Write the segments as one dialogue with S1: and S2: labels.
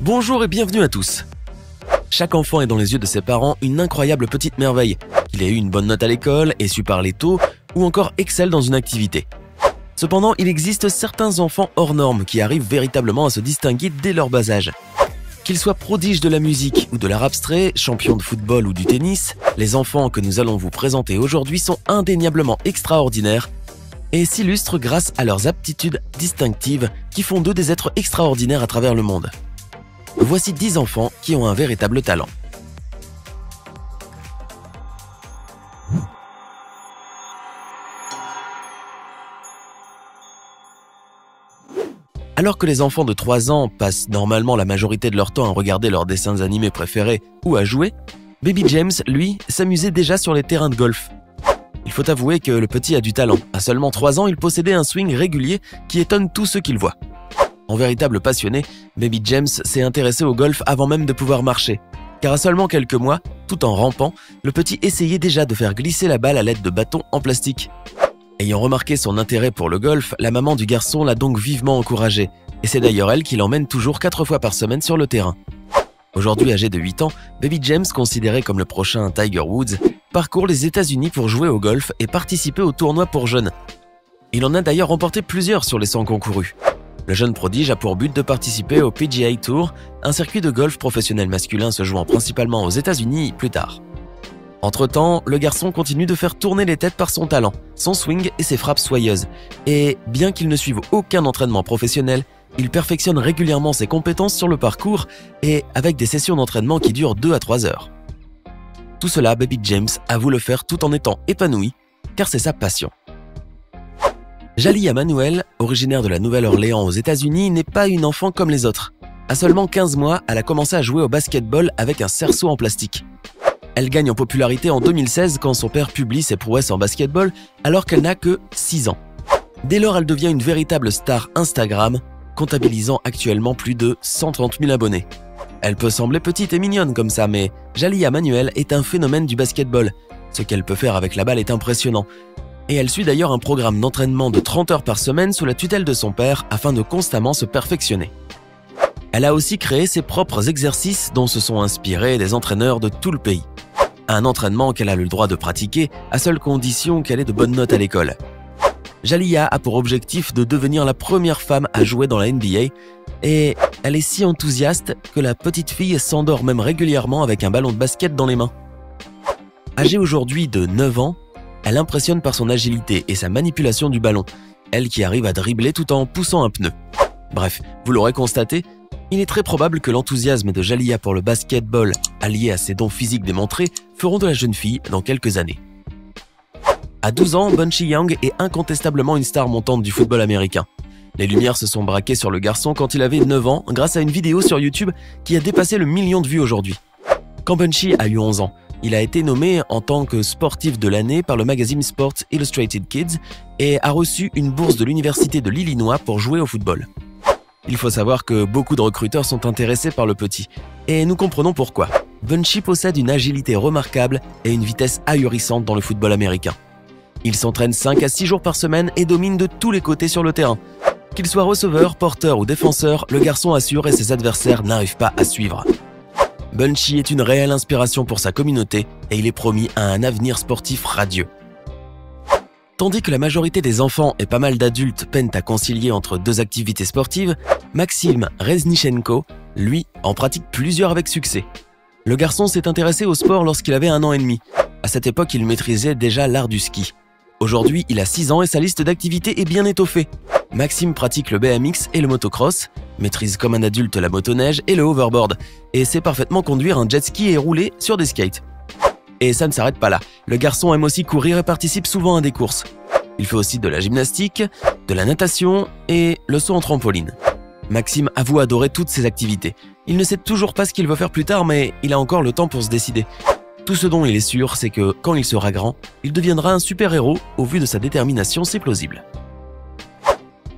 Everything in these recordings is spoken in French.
S1: Bonjour et bienvenue à tous. Chaque enfant est dans les yeux de ses parents une incroyable petite merveille, qu'il ait eu une bonne note à l'école, ait su parler tôt ou encore excelle dans une activité. Cependant, il existe certains enfants hors normes qui arrivent véritablement à se distinguer dès leur bas âge. Qu'ils soient prodiges de la musique ou de l'art abstrait, champions de football ou du tennis, les enfants que nous allons vous présenter aujourd'hui sont indéniablement extraordinaires et s'illustrent grâce à leurs aptitudes distinctives qui font d'eux des êtres extraordinaires à travers le monde. Voici 10 enfants qui ont un véritable talent. Alors que les enfants de 3 ans passent normalement la majorité de leur temps à regarder leurs dessins animés préférés ou à jouer, Baby James, lui, s'amusait déjà sur les terrains de golf. Il faut avouer que le petit a du talent. À seulement 3 ans, il possédait un swing régulier qui étonne tous ceux qui le voient. En véritable passionné, Baby James s'est intéressé au golf avant même de pouvoir marcher. Car à seulement quelques mois, tout en rampant, le petit essayait déjà de faire glisser la balle à l'aide de bâtons en plastique. Ayant remarqué son intérêt pour le golf, la maman du garçon l'a donc vivement encouragé. Et c'est d'ailleurs elle qui l'emmène toujours 4 fois par semaine sur le terrain. Aujourd'hui âgé de 8 ans, Baby James, considéré comme le prochain Tiger Woods, parcourt les États-Unis pour jouer au golf et participer aux tournois pour jeunes. Il en a d'ailleurs remporté plusieurs sur les 100 concourus. Le jeune prodige a pour but de participer au PGA Tour, un circuit de golf professionnel masculin se jouant principalement aux États-Unis plus tard. Entre-temps, le garçon continue de faire tourner les têtes par son talent, son swing et ses frappes soyeuses. Et bien qu'il ne suive aucun entraînement professionnel, il perfectionne régulièrement ses compétences sur le parcours et avec des sessions d'entraînement qui durent 2 à 3 heures. Tout cela, Baby James avoue le faire tout en étant épanoui, car c'est sa passion. Jaliyah Manuel, originaire de la Nouvelle-Orléans aux États-Unis, n'est pas une enfant comme les autres. À seulement 15 mois, elle a commencé à jouer au basketball avec un cerceau en plastique. Elle gagne en popularité en 2016 quand son père publie ses prouesses en basketball alors qu'elle n'a que 6 ans. Dès lors, elle devient une véritable star Instagram, comptabilisant actuellement plus de 130 000 abonnés. Elle peut sembler petite et mignonne comme ça, mais Jaliyah Manuel est un phénomène du basketball. Ce qu'elle peut faire avec la balle est impressionnant. Et elle suit d'ailleurs un programme d'entraînement de 30 heures par semaine sous la tutelle de son père afin de constamment se perfectionner. Elle a aussi créé ses propres exercices dont se sont inspirés des entraîneurs de tout le pays. Un entraînement qu'elle a le droit de pratiquer à seule condition qu'elle ait de bonnes notes à l'école. Jaliyah a pour objectif de devenir la première femme à jouer dans la NBA et elle est si enthousiaste que la petite fille s'endort même régulièrement avec un ballon de basket dans les mains. Âgée aujourd'hui de 9 ans, elle impressionne par son agilité et sa manipulation du ballon, elle qui arrive à dribbler tout en poussant un pneu. Bref, vous l'aurez constaté, il est très probable que l'enthousiasme de Jaliyah pour le basketball, allié à ses dons physiques démontrés, feront de la jeune fille dans quelques années. À 12 ans, Bunchy Young est incontestablement une star montante du football américain. Les lumières se sont braquées sur le garçon quand il avait 9 ans grâce à une vidéo sur YouTube qui a dépassé le 1 million de vues aujourd'hui. Quand Bunchy a eu 11 ans, il a été nommé en tant que sportif de l'année par le magazine Sports Illustrated Kids et a reçu une bourse de l'université de l'Illinois pour jouer au football. Il faut savoir que beaucoup de recruteurs sont intéressés par le petit, et nous comprenons pourquoi. Bunchy possède une agilité remarquable et une vitesse ahurissante dans le football américain. Il s'entraîne 5 à 6 jours par semaine et domine de tous les côtés sur le terrain. Qu'il soit receveur, porteur ou défenseur, le garçon assure et ses adversaires n'arrivent pas à suivre. Bunchy est une réelle inspiration pour sa communauté et il est promis à un avenir sportif radieux. Tandis que la majorité des enfants et pas mal d'adultes peinent à concilier entre 2 activités sportives, Maxime Reznichenko, lui, en pratique plusieurs avec succès. Le garçon s'est intéressé au sport lorsqu'il avait 1 an et demi. À cette époque, il maîtrisait déjà l'art du ski. Aujourd'hui, il a 6 ans et sa liste d'activités est bien étoffée. Maxime pratique le BMX et le motocross, maîtrise comme un adulte la motoneige et le hoverboard, et sait parfaitement conduire un jet ski et rouler sur des skates. Et ça ne s'arrête pas là, le garçon aime aussi courir et participe souvent à des courses. Il fait aussi de la gymnastique, de la natation et le saut en trampoline. Maxime avoue adorer toutes ces activités. Il ne sait toujours pas ce qu'il veut faire plus tard, mais il a encore le temps pour se décider. Tout ce dont il est sûr, c'est que quand il sera grand, il deviendra un super-héros au vu de sa détermination si plausible.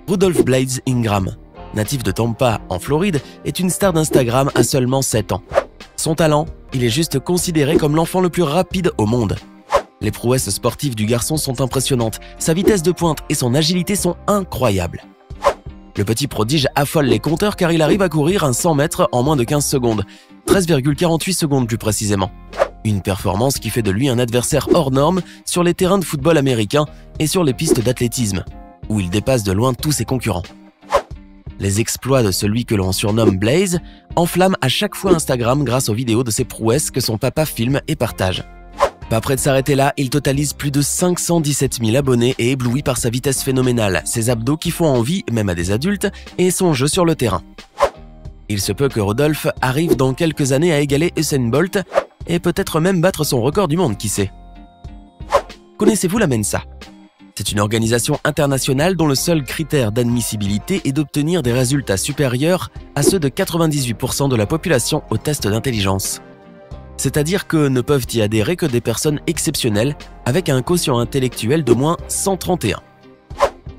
S1: Rudolph Blades Ingram, natif de Tampa en Floride, est une star d'Instagram à seulement 7 ans. Son talent, il est juste considéré comme l'enfant le plus rapide au monde. Les prouesses sportives du garçon sont impressionnantes, sa vitesse de pointe et son agilité sont incroyables. Le petit prodige affole les compteurs car il arrive à courir un 100 mètres en moins de 15 secondes, 13,48 secondes plus précisément. Une performance qui fait de lui un adversaire hors norme sur les terrains de football américains et sur les pistes d'athlétisme, où il dépasse de loin tous ses concurrents. Les exploits de celui que l'on surnomme Blaze enflamment à chaque fois Instagram grâce aux vidéos de ses prouesses que son papa filme et partage. Pas près de s'arrêter là, il totalise plus de 517 000 abonnés et ébloui par sa vitesse phénoménale, ses abdos qui font envie même à des adultes et son jeu sur le terrain. Il se peut que Rodolphe arrive dans quelques années à égaler Usain Bolt et peut-être même battre son record du monde, qui sait. Connaissez-vous la Mensa? C'est une organisation internationale dont le seul critère d'admissibilité est d'obtenir des résultats supérieurs à ceux de 98% de la population au test d'intelligence. C'est-à-dire que ne peuvent y adhérer que des personnes exceptionnelles avec un quotient intellectuel d'au moins 131.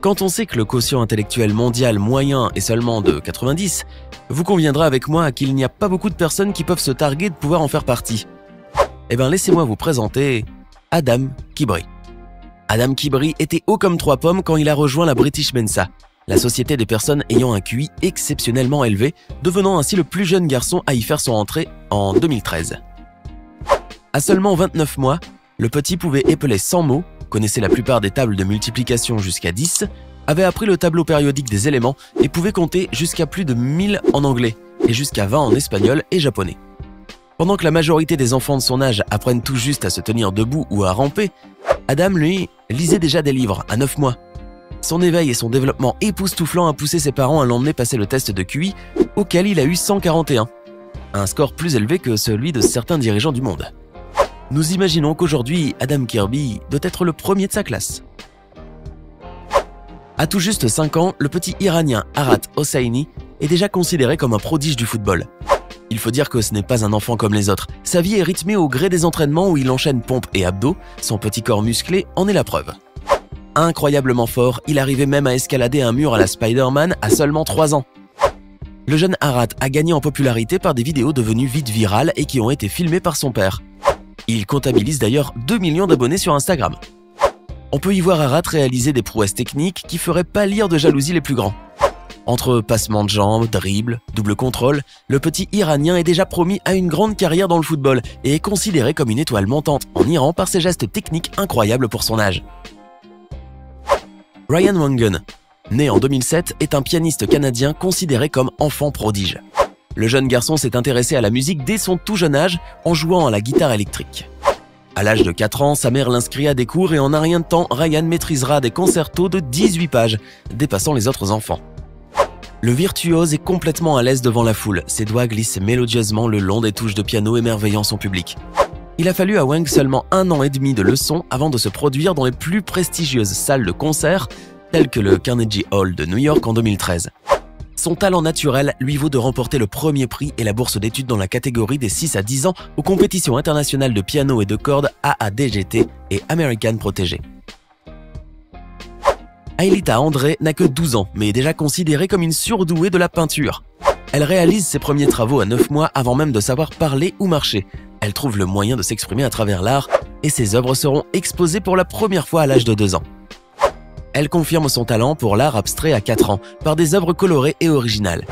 S1: Quand on sait que le quotient intellectuel mondial moyen est seulement de 90, vous conviendrez avec moi qu'il n'y a pas beaucoup de personnes qui peuvent se targuer de pouvoir en faire partie. Eh bien, laissez-moi vous présenter Adam Kibri. Adam Kibri était haut comme 3 pommes quand il a rejoint la British Mensa, la société des personnes ayant un QI exceptionnellement élevé, devenant ainsi le plus jeune garçon à y faire son entrée en 2013. À seulement 29 mois, le petit pouvait épeler 100 mots, connaissait la plupart des tables de multiplication jusqu'à 10, avait appris le tableau périodique des éléments et pouvait compter jusqu'à plus de 1000 en anglais et jusqu'à 20 en espagnol et japonais. Pendant que la majorité des enfants de son âge apprennent tout juste à se tenir debout ou à ramper, Adam, lui, lisait déjà des livres à 9 mois. Son éveil et son développement époustouflant a poussé ses parents à l'emmener passer le test de QI, auquel il a eu 141, un score plus élevé que celui de certains dirigeants du monde. Nous imaginons qu'aujourd'hui, Adam Kibri doit être le premier de sa classe. À tout juste 5 ans, le petit Iranien Arat Hosseini est déjà considéré comme un prodige du football. Il faut dire que ce n'est pas un enfant comme les autres. Sa vie est rythmée au gré des entraînements où il enchaîne pompes et abdos, son petit corps musclé en est la preuve. Incroyablement fort, il arrivait même à escalader un mur à la Spider-Man à seulement 3 ans. Le jeune Arat a gagné en popularité par des vidéos devenues vite virales et qui ont été filmées par son père. Il comptabilise d'ailleurs 2 millions d'abonnés sur Instagram. On peut y voir Arat réaliser des prouesses techniques qui feraient pâlir de jalousie les plus grands. Entre passements de jambes, dribbles, double contrôle, le petit Iranien est déjà promis à une grande carrière dans le football et est considéré comme une étoile montante en Iran par ses gestes techniques incroyables pour son âge. Ryan Wangen, né en 2007, est un pianiste canadien considéré comme enfant prodige. Le jeune garçon s'est intéressé à la musique dès son tout jeune âge en jouant à la guitare électrique. À l'âge de 4 ans, sa mère l'inscrit à des cours et en un rien de temps, Ryan maîtrisera des concertos de 18 pages, dépassant les autres enfants. Le virtuose est complètement à l'aise devant la foule, ses doigts glissent mélodieusement le long des touches de piano émerveillant son public. Il a fallu à Wang seulement 1 an et demi de leçons avant de se produire dans les plus prestigieuses salles de concert, telles que le Carnegie Hall de New York en 2013. Son talent naturel lui vaut de remporter le premier prix et la bourse d'études dans la catégorie des 6 à 10 ans aux compétitions internationales de piano et de cordes AADGT et American Protégé. Aelita André n'a que 12 ans, mais est déjà considérée comme une surdouée de la peinture. Elle réalise ses premiers travaux à 9 mois avant même de savoir parler ou marcher. Elle trouve le moyen de s'exprimer à travers l'art et ses œuvres seront exposées pour la première fois à l'âge de 2 ans. Elle confirme son talent pour l'art abstrait à 4 ans, par des œuvres colorées et originales.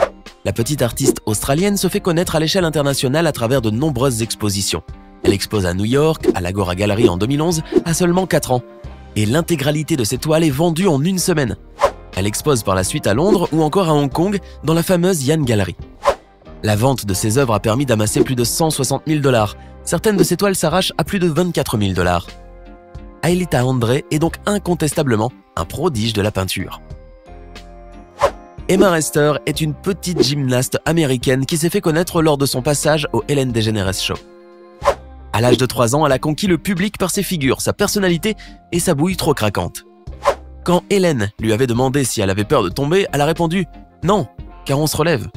S1: La petite artiste australienne se fait connaître à l'échelle internationale à travers de nombreuses expositions. Elle expose à New York, à l'Agora Gallery en 2011, à seulement 4 ans. Et l'intégralité de ses toiles est vendue en 1 semaine. Elle expose par la suite à Londres ou encore à Hong Kong, dans la fameuse Yan Gallery. La vente de ses œuvres a permis d'amasser plus de 160 000 $. Certaines de ses toiles s'arrachent à plus de 24 000 $. Aelita André est donc incontestablement un prodige de la peinture. Emma Rester est une petite gymnaste américaine qui s'est fait connaître lors de son passage au Ellen DeGeneres Show. À l'âge de 3 ans, elle a conquis le public par ses figures, sa personnalité et sa bouille trop craquante. Quand Hélène lui avait demandé si elle avait peur de tomber, elle a répondu « Non, car on se relève ».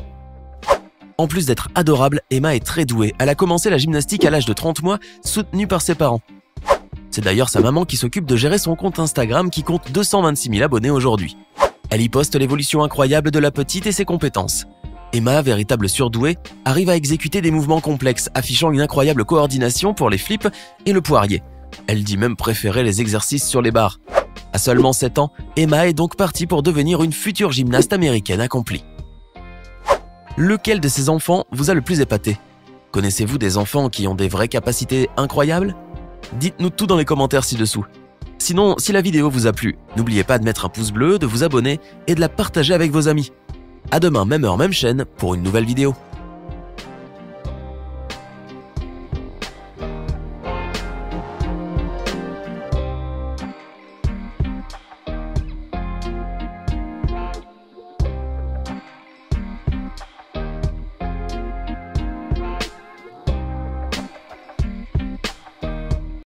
S1: En plus d'être adorable, Emma est très douée. Elle a commencé la gymnastique à l'âge de 30 mois, soutenue par ses parents. C'est d'ailleurs sa maman qui s'occupe de gérer son compte Instagram qui compte 226 000 abonnés aujourd'hui. Elle y poste l'évolution incroyable de la petite et ses compétences. Emma, véritable surdouée, arrive à exécuter des mouvements complexes, affichant une incroyable coordination pour les flips et le poirier. Elle dit même préférer les exercices sur les barres. À seulement 7 ans, Emma est donc partie pour devenir une future gymnaste américaine accomplie. Lequel de ces enfants vous a le plus épaté? Connaissez-vous des enfants qui ont des vraies capacités incroyables? Dites-nous tout dans les commentaires ci-dessous. Sinon, si la vidéo vous a plu, n'oubliez pas de mettre un pouce bleu, de vous abonner et de la partager avec vos amis. À demain, même heure, même chaîne, pour une nouvelle vidéo.